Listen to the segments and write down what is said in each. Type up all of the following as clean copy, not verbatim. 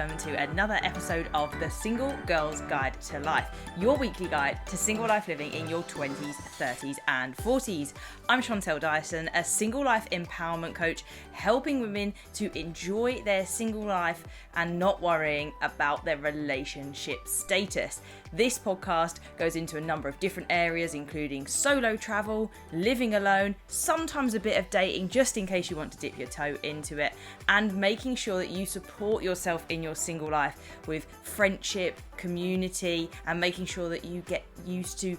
welcome to another episode of The Single Girl's Guide to Life, your weekly guide to single life living in your 20s, 30s and 40s. I'm Chantelle Dyson, a single life empowerment coach, helping women to enjoy their single life and not worrying about their relationship status. This podcast goes into a number of different areas, including solo travel, living alone, sometimes a bit of dating, just in case you want to dip your toe into it, and making sure that you support yourself in your single life with friendship, community, and making sure that you get used to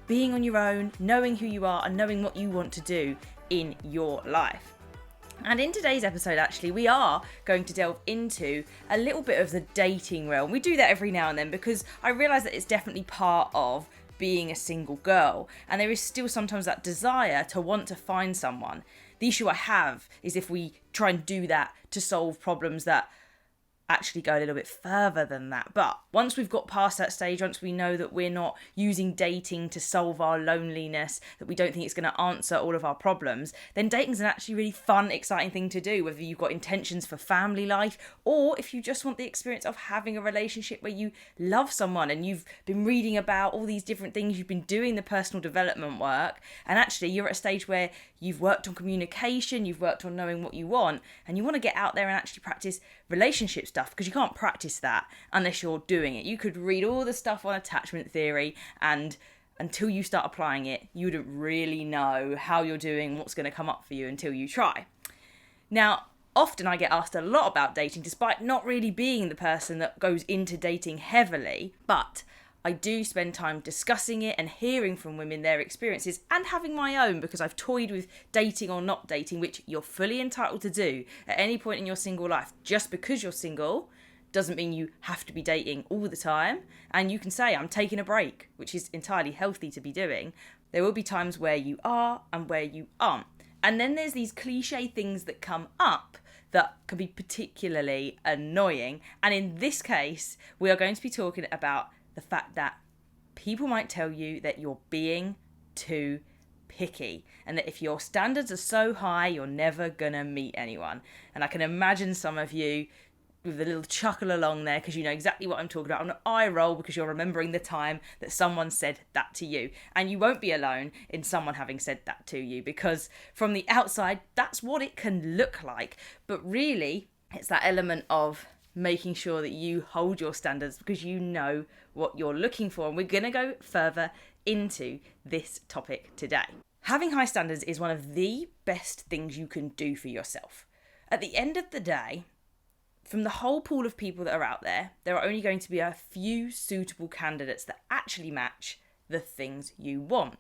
being on your own, knowing who you are, and knowing what you want to do in your life. And in today's episode, actually, we are going to delve into a little bit of the dating realm. We do that every now and then because I realise that it's definitely part of being a single girl. And there is still sometimes that desire to want to find someone. The issue I have is if we try and do that to solve problems that actually go a little bit further than that. But once we've got past that stage, once we know that we're not using dating to solve our loneliness, that we don't think it's going to answer all of our problems, then dating is an actually really fun, exciting thing to do, whether you've got intentions for family life or if you just want the experience of having a relationship where you love someone and you've been reading about all these different things, you've been doing the personal development work, and actually you're at a stage where you've worked on communication, you've worked on knowing what you want, and you want to get out there and actually practice relationship stuff, because you can't practice that unless you're doing it. You could read all the stuff on attachment theory, and until you start applying it, you wouldn't really know how you're doing, what's going to come up for you until you try. Now, often I get asked a lot about dating, despite not really being the person that goes into dating heavily, but I do spend time discussing it and hearing from women their experiences and having my own, because I've toyed with dating or not dating, which you're fully entitled to do at any point in your single life. Just because you're single doesn't mean you have to be dating all the time. And you can say, I'm taking a break, which is entirely healthy to be doing. There will be times where you are and where you aren't. And then there's these cliche things that come up that can be particularly annoying. And in this case, we are going to be talking about the fact that people might tell you that you're being too picky, and that if your standards are so high, you're never gonna meet anyone. And I can imagine some of you with a little chuckle along there, because you know exactly what I'm talking about. An eye roll because you're remembering the time that someone said that to you. And you won't be alone in someone having said that to you, because from the outside, that's what it can look like. But really, it's that element of making sure that you hold your standards because you know what you're looking for. And we're going to go further into this topic today. Having high standards is one of the best things you can do for yourself. At the end of the day, from the whole pool of people that are out there, there are only going to be a few suitable candidates that actually match the things you want.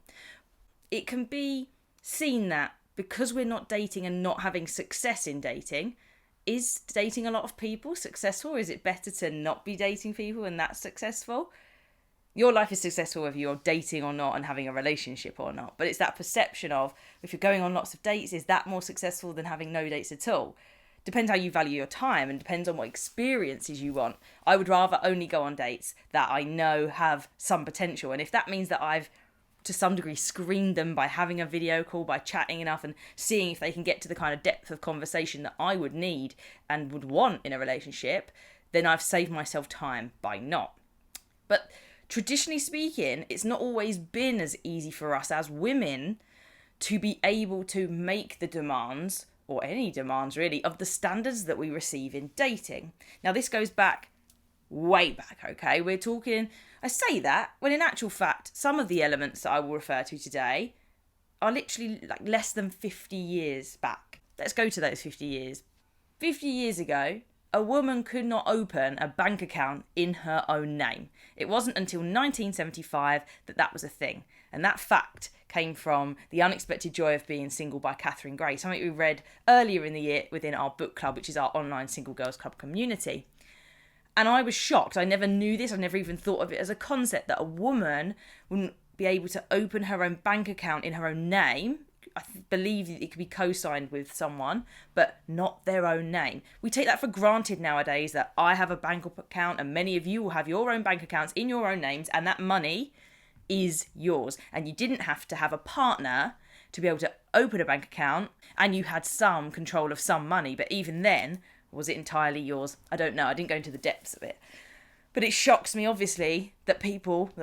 It can be seen that because we're not dating and not having success in dating, is dating a lot of people successful? Is it better to not be dating people and that's successful? Your life is successful whether you're dating or not and having a relationship or not. But it's that perception of, if you're going on lots of dates, is that more successful than having no dates at all? Depends how you value your time and depends on what experiences you want. I would rather only go on dates that I know have some potential. And if that means that I've to some degree screened them by having a video call, by chatting enough and seeing if they can get to the kind of depth of conversation that I would need and would want in a relationship, then I've saved myself time by not. But traditionally speaking, it's not always been as easy for us as women to be able to make the demands, or any demands really, of the standards that we receive in dating. Now this goes back way back, okay? We're talking, I say that when in actual fact, some of the elements that I will refer to today are literally like less than 50 years back. Let's go to those 50 years. 50 years ago, a woman could not open a bank account in her own name. It wasn't until 1975 that that was a thing. And that fact came from The Unexpected Joy of Being Single by Catherine Gray, something we read earlier in the year within our book club, which is our online Single Girls Club community. And I was shocked. I never knew this. I never even thought of it as a concept that a woman wouldn't be able to open her own bank account in her own name. I believe it could be co-signed with someone, but not their own name. We take that for granted nowadays, that I have a bank account and many of you will have your own bank accounts in your own names, and that money is yours. And you didn't have to have a partner to be able to open a bank account, and you had some control of some money. But even then, Was it entirely yours? I don't know. I didn't go into the depths of it. But it shocks me, obviously, that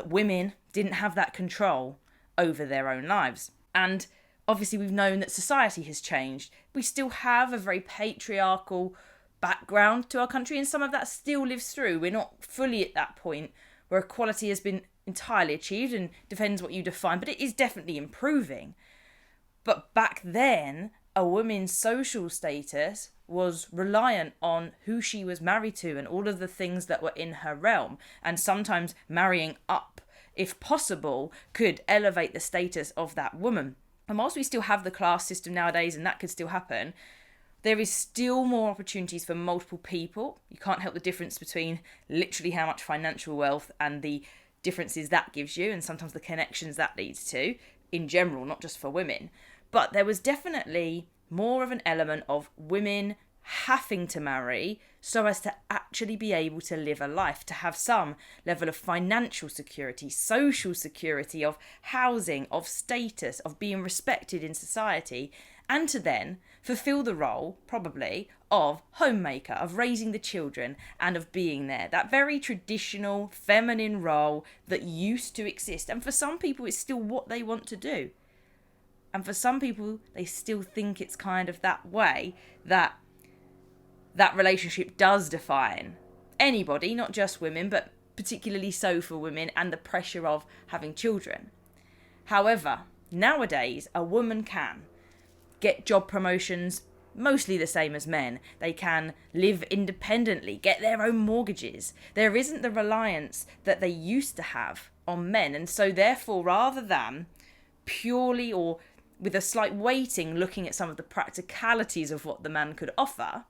women didn't have that control over their own lives. And obviously we've known that society has changed. We still have a very patriarchal background to our country, and some of that still lives through. We're not fully at that point where equality has been entirely achieved, and depends what you define, but it is definitely improving. But back then, a woman's social status was reliant on who she was married to and all of the things that were in her realm. And sometimes marrying up, if possible, could elevate the status of that woman. And whilst we still have the class system nowadays, and that could still happen, there is still more opportunities for multiple people. You can't help the difference between literally how much financial wealth and the differences that gives you, and sometimes the connections that leads to, in general, not just for women. But there was definitely more of an element of women having to marry so as to actually be able to live a life, to have some level of financial security, social security, of housing, of status, of being respected in society, and to then fulfill the role, probably, of homemaker, of raising the children, and of being there. That very traditional feminine role that used to exist. And for some people, it's still what they want to do. And for some people, they still think it's kind of that way, that relationship does define anybody, not just women, but particularly so for women, and the pressure of having children. However, nowadays, a woman can get job promotions mostly the same as men. They can live independently, get their own mortgages. There isn't the reliance that they used to have on men. And so therefore, rather than purely or with a slight weighting looking at some of the practicalities of what the man could offer,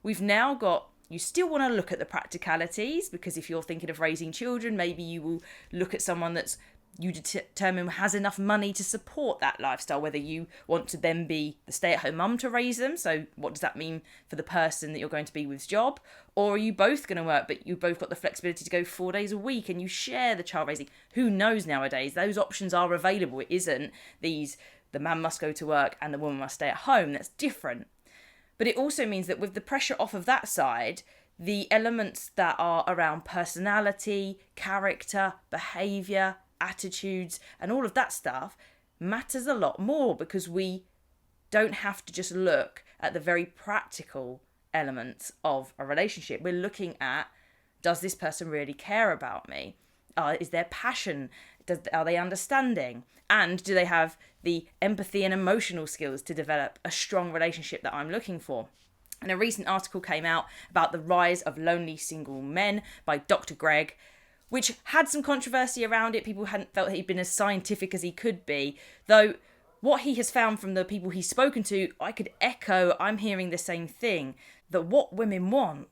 we've now got, you still want to look at the practicalities, because if you're thinking of raising children, maybe you will look at someone that's you determine has enough money to support that lifestyle, whether you want to then be the stay-at-home mum to raise them. So what does that mean for the person that you're going to be with's job? Or are you both going to work, but you both got the flexibility to go 4 days a week and you share the child raising? Who knows nowadays? Those options are available. It isn't the man must go to work and the woman must stay at home. That's different. But it also means that with the pressure off of that side, the elements that are around personality, character, behaviour, attitudes, and all of that stuff matters a lot more, because we don't have to just look at the very practical elements of a relationship. We're looking at, does this person really care about me? Is there passion? Are they understanding? And do they have the empathy and emotional skills to develop a strong relationship that I'm looking for? And a recent article came out about the rise of lonely single men by Dr. Greg, which had some controversy around it. People hadn't felt he'd been as scientific as he could be. Though what he has found from the people he's spoken to, I could echo, I'm hearing the same thing, that what women want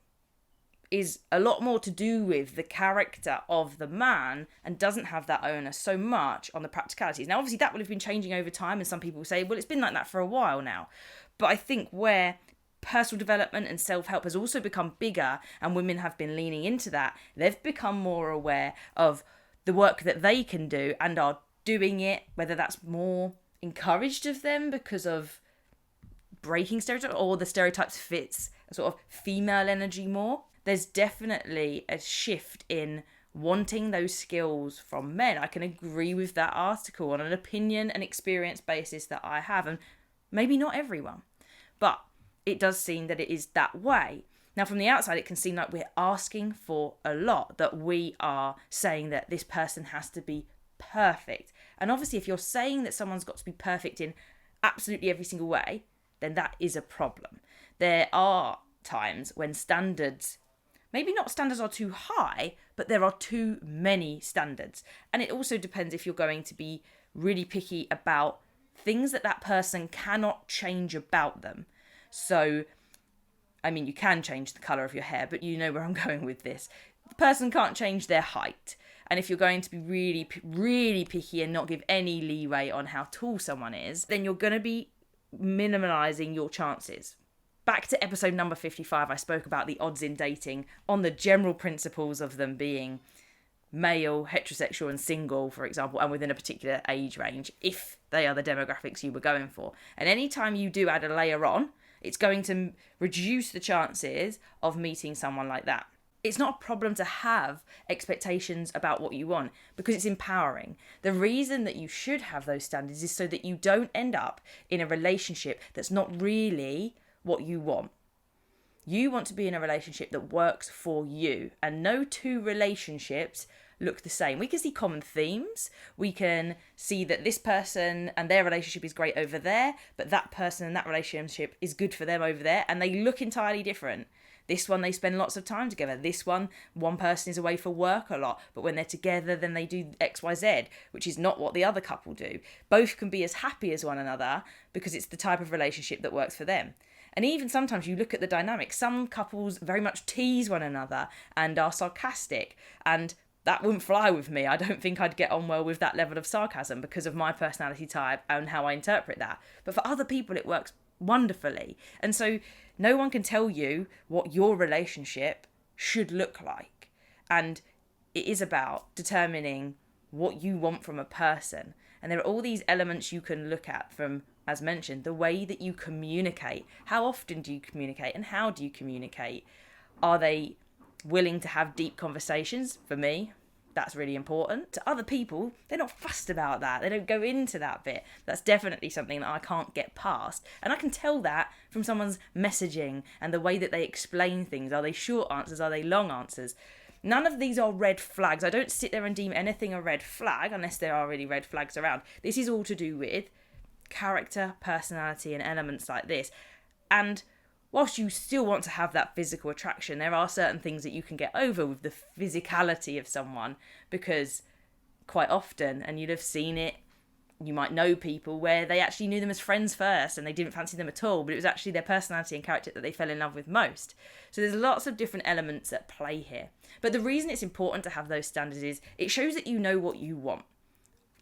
is a lot more to do with the character of the man, and doesn't have that onus so much on the practicalities. Now, obviously, that will have been changing over time, and some people say, well, it's been like that for a while now. But I think where personal development and self-help has also become bigger, and women have been leaning into that, they've become more aware of the work that they can do and are doing it, whether that's more encouraged of them because of breaking stereotypes, or the stereotypes fits a sort of female energy more. There's definitely a shift in wanting those skills from men. I can agree with that article on an opinion and experience basis that I have, and maybe not everyone, but it does seem that it is that way. Now, from the outside, it can seem like we're asking for a lot, that we are saying that this person has to be perfect. And obviously, if you're saying that someone's got to be perfect in absolutely every single way, then that is a problem. There are times when standards, maybe not standards are too high, but there are too many standards. And it also depends if you're going to be really picky about things that person cannot change about them. So, I mean, you can change the colour of your hair, but you know where I'm going with this. The person can't change their height. And if you're going to be really, really picky and not give any leeway on how tall someone is, then you're going to be minimalising your chances. Back to episode number 55, I spoke about the odds in dating on the general principles of them being male, heterosexual and single, for example, and within a particular age range, if they are the demographics you were going for. And anytime you do add a layer on, It's going to reduce the chances of meeting someone like that. It's not a problem to have expectations about what you want because it's empowering. The reason that you should have those standards is so that you don't end up in a relationship that's not really what you want. You want to be in a relationship that works for you, and no two relationships look the same. We can see common themes. We can see that this person and their relationship is great over there, but that person and that relationship is good for them over there, and they look entirely different. This one, they spend lots of time together. This one person is away for work a lot, but when they're together, then they do X, Y, Z, which is not what the other couple do. Both can be as happy as one another because it's the type of relationship that works for them. And even sometimes you look at the dynamics. Some couples very much tease one another and are sarcastic, and that wouldn't fly with me. I don't think I'd get on well with that level of sarcasm because of my personality type and how I interpret that. But for other people, it works wonderfully. And so no one can tell you what your relationship should look like. And it is about determining what you want from a person. And there are all these elements you can look at from, as mentioned, the way that you communicate. How often do you communicate and how do you communicate? Are they willing to have deep conversations? For me, that's really important. To other people, they're not fussed about that. They don't go into that bit. That's definitely something that I can't get past. And I can tell that from someone's messaging and the way that they explain things. Are they short answers? Are they long answers? None of these are red flags. I don't sit there and deem anything a red flag unless there are really red flags around. This is all to do with character, personality, and elements like this. And whilst you still want to have that physical attraction, there are certain things that you can get over with the physicality of someone, because quite often, and you'd have seen it, you might know people where they actually knew them as friends first and they didn't fancy them at all, but it was actually their personality and character that they fell in love with most. So there's lots of different elements at play here. But the reason it's important to have those standards is it shows that you know what you want.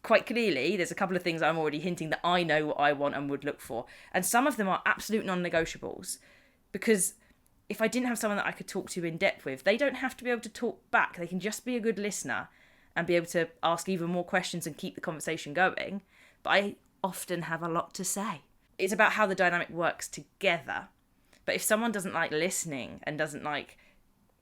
Quite clearly, there's a couple of things I'm already hinting that I know what I want and would look for. And some of them are absolute non-negotiables. Because if I didn't have someone that I could talk to in depth with, they don't have to be able to talk back. They can just be a good listener and be able to ask even more questions and keep the conversation going. But I often have a lot to say. It's about how the dynamic works together. But if someone doesn't like listening and doesn't like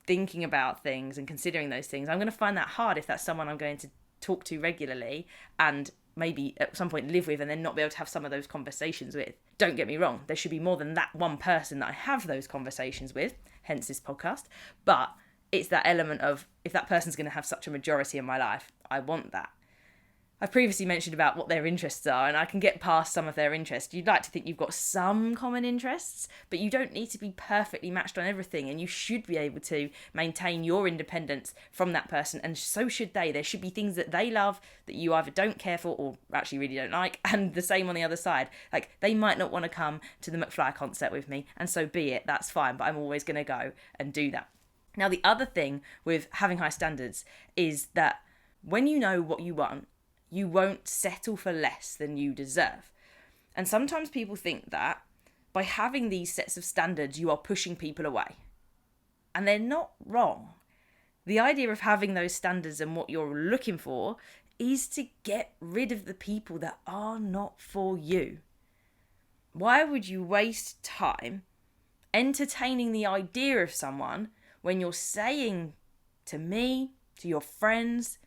thinking about things and considering those things, I'm going to find that hard if that's someone I'm going to talk to regularly and maybe at some point live with and then not be able to have some of those conversations with. Don't get me wrong, there should be more than that one person that I have those conversations with, hence this podcast, but it's that element of if that person's going to have such a majority in my life, I want that. I've previously mentioned about what their interests are, and I can get past some of their interests. You'd like to think you've got some common interests, but you don't need to be perfectly matched on everything, and you should be able to maintain your independence from that person, and so should they. There should be things that they love that you either don't care for or actually really don't like, and the same on the other side. Like, they might not want to come to the McFly concert with me, and so be it, that's fine, but I'm always going to go and do that. Now, the other thing with having high standards is that when you know what you want, you won't settle for less than you deserve. And sometimes people think that by having these sets of standards, you are pushing people away. And they're not wrong. The idea of having those standards and what you're looking for is to get rid of the people that are not for you. Why would you waste time entertaining the idea of someone when you're saying to me, to your friends,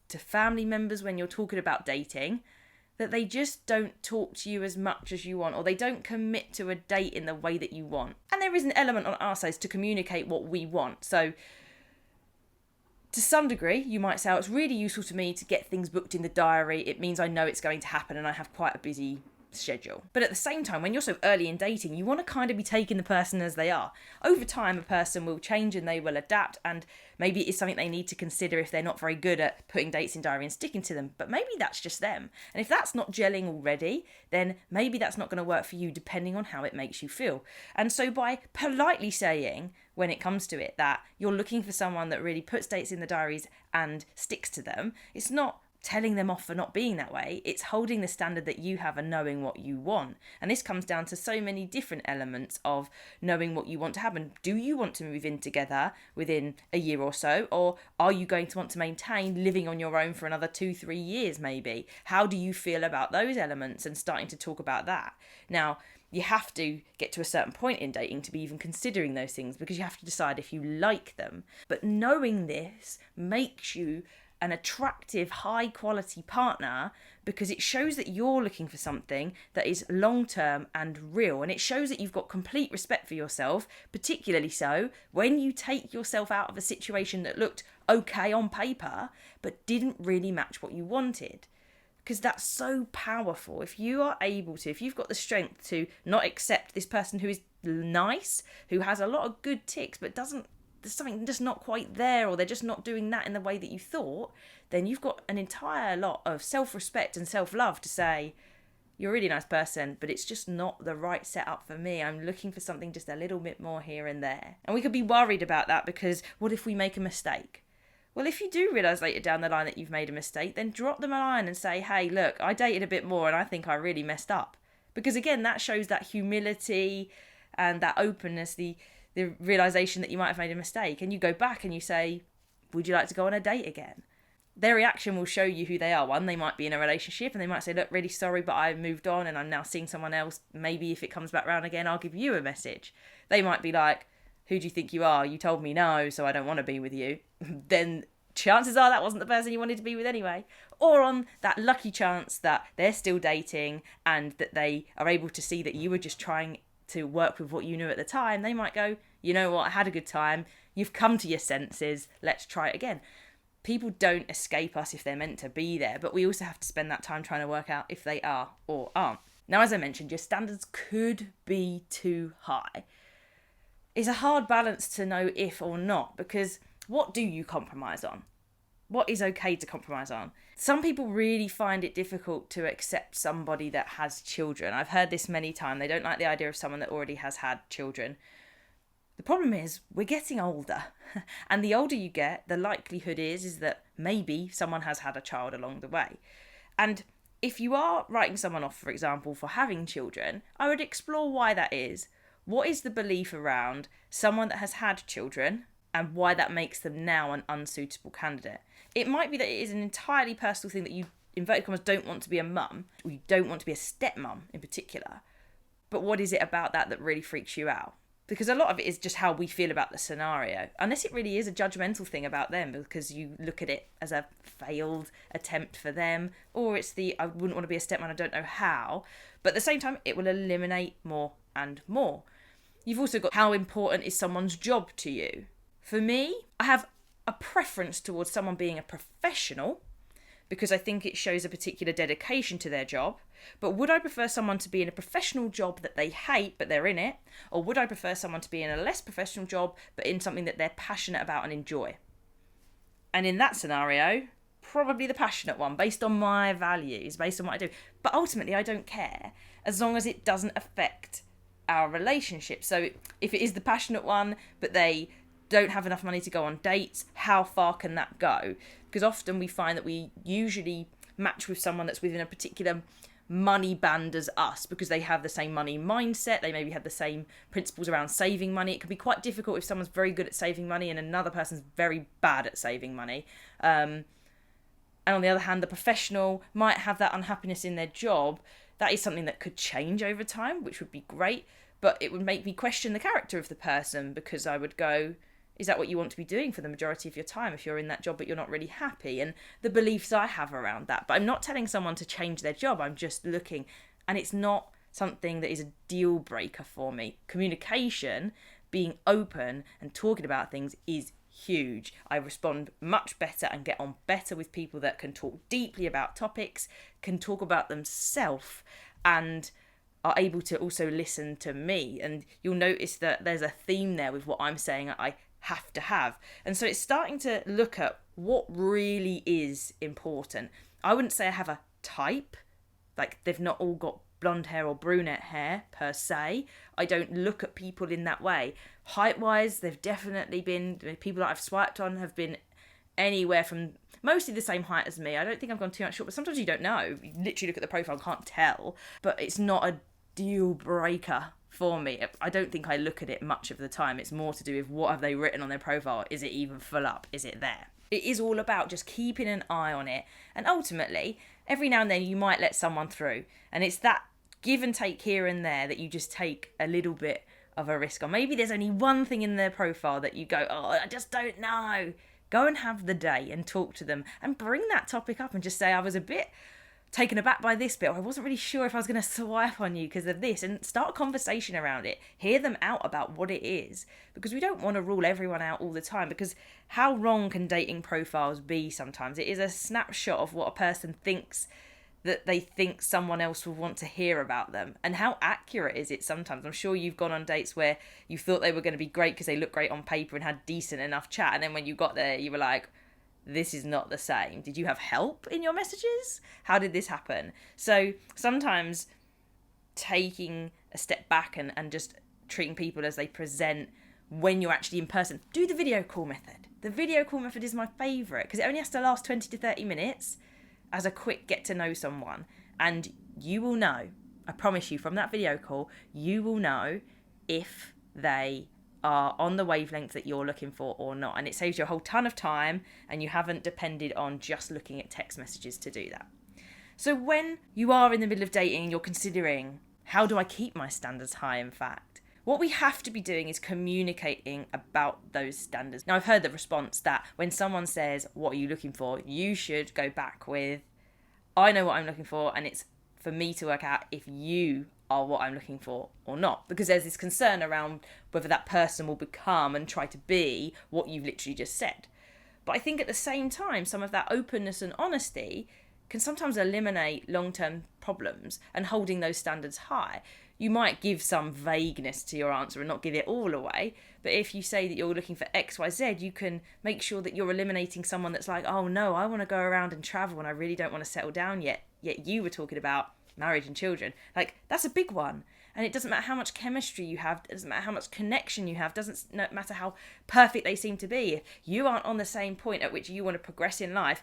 to family members when you're talking about dating, that they just don't talk to you as much as you want, or they don't commit to a date in the way that you want? And there is an element on our side to communicate what we want. So to some degree, you might say, oh, it's really useful to me to get things booked in the diary. It means I know it's going to happen and I have quite a busy schedule. But at the same time, when you're so early in dating, you want to kind of be taking the person as they are. Over time, a person will change and they will adapt, and maybe it's something they need to consider if they're not very good at putting dates in diary and sticking to them. But maybe that's just them. And if that's not gelling already, then maybe that's not going to work for you, depending on how it makes you feel. And so by politely saying, when it comes to it, that you're looking for someone that really puts dates in the diaries and sticks to them, it's not telling them off for not being that way. It's holding the standard that you have and knowing what you want. And this comes down to so many different elements of knowing what you want to happen. Do you want to move in together within a year or so? Or are you going to want to maintain living on your own for another 2-3 years maybe? How do you feel about those elements and starting to talk about that? Now, You have to get to a certain point in dating to be even considering those things, because you have to decide if you like them. But knowing this makes you an attractive, high quality partner, because it shows that you're looking for something that is long term and real. And it shows that you've got complete respect for yourself, particularly so when you take yourself out of a situation that looked okay on paper, but didn't really match what you wanted. Because that's so powerful. If you are able to, if you've got the strength to not accept this person who is nice, who has a lot of good ticks, but there's something just not quite there, or they're just not doing that in the way that you thought, then you've got an entire lot of self-respect and self-love to say, you're a really nice person, but it's just not the right setup for me. I'm looking for something just a little bit more here and there. And we could be worried about that, because what if we make a mistake? Well, if you do realise later down the line that you've made a mistake, then drop them a line and say, hey, look, I dated a bit more and I think I really messed up. Because again, that shows that humility and that openness, the realisation that you might have made a mistake. And you go back and you say, would you like to go on a date again? Their reaction will show you who they are. One, they might be in a relationship and they might say, look, really sorry, but I've moved on and I'm now seeing someone else. Maybe if it comes back round again, I'll give you a message. They might be like, who do you think you are? You told me no, so I don't want to be with you. Then chances are that wasn't the person you wanted to be with anyway. Or on that lucky chance that they're still dating and that they are able to see that you were just trying to work with what you knew at the time, they might go, you know what, I had a good time. You've come to your senses. Let's try it again. People don't escape us if they're meant to be there, but we also have to spend that time trying to work out if they are or aren't. Now, as I mentioned, your standards could be too high. It's a hard balance to know if or not, because what do you compromise on? What is okay to compromise on? Some people really find it difficult to accept somebody that has children. I've heard this many times. They don't like the idea of someone that already has had children. The problem is we're getting older, and the older you get, the likelihood is that maybe someone has had a child along the way. And if you are writing someone off, for example, for having children, I would explore why that is. What is the belief around someone that has had children and why that makes them now an unsuitable candidate? It might be that it is an entirely personal thing that you, inverted commas, don't want to be a mum, or you don't want to be a stepmum in particular. But what is it about that really freaks you out? Because a lot of it is just how we feel about the scenario, unless it really is a judgmental thing about them, because you look at it as a failed attempt for them, or it's I wouldn't want to be a stepmom, I don't know how. But at the same time, it will eliminate more and more. You've also got how important is someone's job to you. For me, I have a preference towards someone being a professional, because I think it shows a particular dedication to their job. But would I prefer someone to be in a professional job that they hate but they're in it? Or would I prefer someone to be in a less professional job but in something that they're passionate about and enjoy? And in that scenario, probably the passionate one, based on my values, based on what I do. But ultimately, I don't care, as long as it doesn't affect our relationship. So if it is the passionate one but they don't have enough money to go on dates, how far can that go? Because often we find that we usually match with someone that's within a particular money band as us, because they have the same money mindset, they maybe have the same principles around saving money. It can be quite difficult if someone's very good at saving money and another person's very bad at saving money. And on the other hand, the professional might have that unhappiness in their job. That is something that could change over time, which would be great, but it would make me question the character of the person, because I would go, is that what you want to be doing for the majority of your time if you're in that job but you're not really happy? And the beliefs I have around that. But I'm not telling someone to change their job. I'm just looking. And it's not something that is a deal breaker for me. Communication, being open and talking about things is huge. I respond much better and get on better with people that can talk deeply about topics, can talk about themselves, and are able to also listen to me. And you'll notice that there's a theme there with what I'm saying I have to have. And so it's starting to look at what really is important. I wouldn't say I have a type, like they've not all got blonde hair or brunette hair per se. I don't look at people in that way. Height wise, they've definitely been, people that I've swiped on have been anywhere from mostly the same height as me. I don't think I've gone too much short, but sometimes you don't know. You literally look at the profile and can't tell. But it's not a deal breaker for me. I don't think I look at it much of the time. It's more to do with what have they written on their profile. Is it even full up? Is it there? It is all about just keeping an eye on it. And ultimately, every now and then you might let someone through. And it's that give and take here and there that you just take a little bit of a risk on. Maybe there's only one thing in their profile that you go, oh, I just don't know. Go and have the day and talk to them and bring that topic up and just say, I was a bit taken aback by this bit, or I wasn't really sure if I was going to swipe on you because of this, and start a conversation around it. Hear them out about what it is, because we don't want to rule everyone out all the time, because how wrong can dating profiles be sometimes? It is a snapshot of what a person thinks that they think someone else will want to hear about them, and how accurate is it sometimes. I'm sure you've gone on dates where you thought they were going to be great because they looked great on paper and had decent enough chat, and then when you got there you were like, this is not the same. Did you have help in your messages? How did this happen? So sometimes taking a step back and just treating people as they present when you're actually in person. Do the video call method. The video call method is my favourite because it only has to last 20 to 30 minutes as a quick get to know someone, and you will know, I promise you, from that video call you will know if they are on the wavelength that you're looking for or not, and it saves you a whole ton of time, and you haven't depended on just looking at text messages to do that. So when you are in the middle of dating and you're considering, how do I keep my standards high, in fact, what we have to be doing is communicating about those standards. Now, I've heard the response that when someone says, what are you looking for? You should go back with, I know what I'm looking for, and it's for me to work out if you are what I'm looking for or not. Because there's this concern around whether that person will become and try to be what you've literally just said. But I think at the same time, some of that openness and honesty can sometimes eliminate long-term problems, and holding those standards high. You might give some vagueness to your answer and not give it all away, but if you say that you're looking for XYZ, you can make sure that you're eliminating someone that's like, oh no, I want to go around and travel and I really don't want to settle down yet you were talking about marriage and children. Like, that's a big one. And it doesn't matter how much chemistry you have, it doesn't matter how much connection you have, doesn't matter how perfect they seem to be. If you aren't on the same point at which you want to progress in life,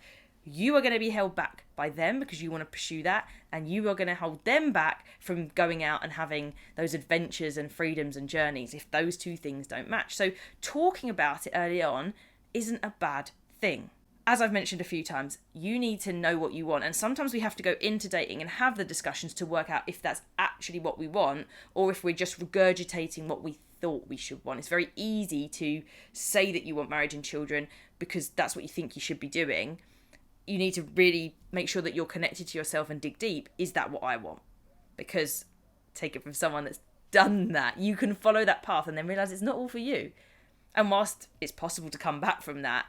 you are going to be held back by them because you want to pursue that, and you are going to hold them back from going out and having those adventures and freedoms and journeys if those two things don't match. So talking about it early on isn't a bad thing. As I've mentioned a few times, you need to know what you want, and sometimes we have to go into dating and have the discussions to work out if that's actually what we want, or if we're just regurgitating what we thought we should want. It's very easy to say that you want marriage and children because that's what you think you should be doing. You need to really make sure that you're connected to yourself and dig deep. Is that what I want? Because take it from someone that's done that. You can follow that path and then realise it's not all for you. And whilst it's possible to come back from that,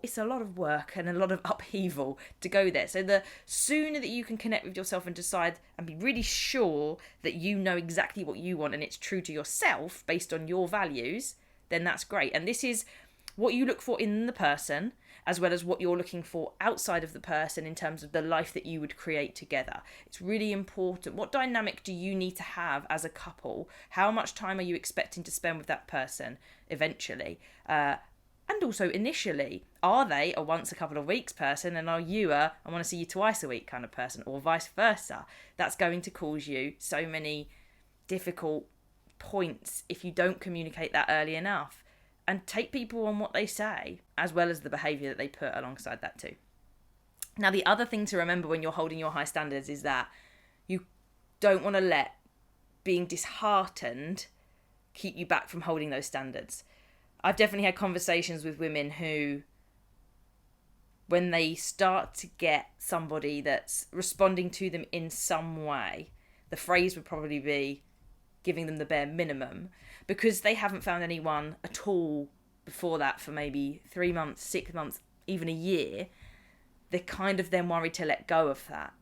it's a lot of work and a lot of upheaval to go there. So the sooner that you can connect with yourself and decide and be really sure that you know exactly what you want and it's true to yourself based on your values, then that's great. And this is what you look for in the person, as well as what you're looking for outside of the person in terms of the life that you would create together. It's really important. What dynamic do you need to have as a couple? How much time are you expecting to spend with that person eventually? And also initially, are they a once a couple of weeks person, and are you I want to see you twice a week kind of person, or vice versa? That's going to cause you so many difficult points if you don't communicate that early enough. And take people on what they say, as well as the behaviour that they put alongside that too. Now, the other thing to remember when you're holding your high standards is that you don't want to let being disheartened keep you back from holding those standards. I've definitely had conversations with women who, when they start to get somebody that's responding to them in some way, the phrase would probably be giving them the bare minimum, because they haven't found anyone at all before that for maybe 3 months, 6 months, even a year. They're kind of then worried to let go of that.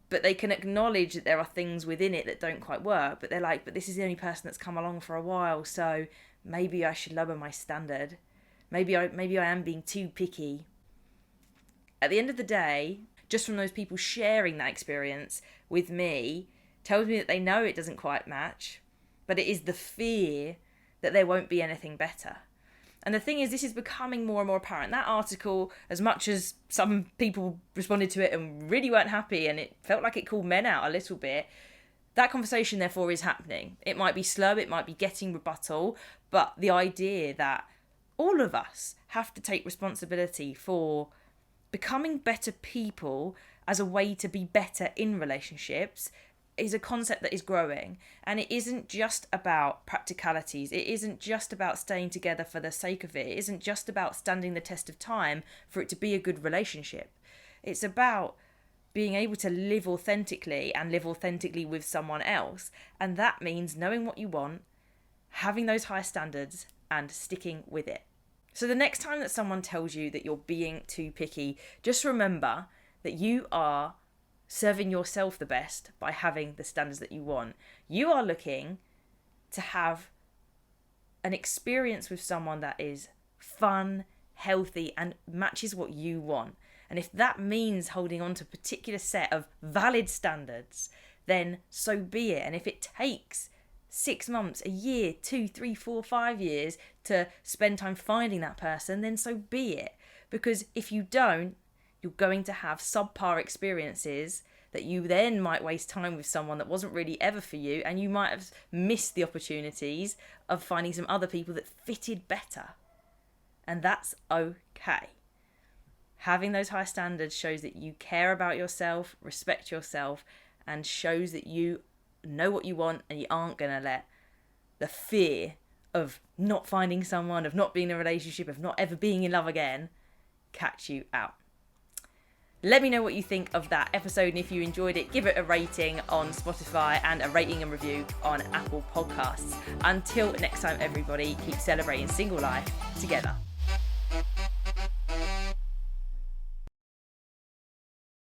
But they can acknowledge that there are things within it that don't quite work, but they're like, but this is the only person that's come along for a while, so maybe I should lower my standard. Maybe I am being too picky. At the end of the day, just from those people sharing that experience with me, tells me that they know it doesn't quite match, but it is the fear that there won't be anything better. And the thing is, this is becoming more and more apparent. That article, as much as some people responded to it and really weren't happy, and it felt like it called men out a little bit, that conversation therefore is happening. It might be slow, it might be getting rebuttal, but the idea that all of us have to take responsibility for becoming better people as a way to be better in relationships is a concept that is growing, and it isn't just about practicalities. It isn't just about staying together for the sake of it. It isn't just about standing the test of time for it to be a good relationship. It's about being able to live authentically and live authentically with someone else. And that means knowing what you want, having those high standards, and sticking with it. So the next time that someone tells you that you're being too picky, just remember that you are serving yourself the best by having the standards that you want. You are looking to have an experience with someone that is fun, healthy, and matches what you want. And if that means holding on to a particular set of valid standards, then so be it. And if it takes 6 months, a year, 2, 3, 4, 5 years to spend time finding that person, then so be it. Because if you don't, you're going to have subpar experiences that you then might waste time with someone that wasn't really ever for you, and you might have missed the opportunities of finding some other people that fitted better. And that's okay. Having those high standards shows that you care about yourself, respect yourself, and shows that you know what you want, and you aren't going to let the fear of not finding someone, of not being in a relationship, of not ever being in love again, catch you out. Let me know what you think of that episode, and if you enjoyed it, give it a rating on Spotify and a rating and review on Apple Podcasts. Until next time, everybody, keep celebrating single life together.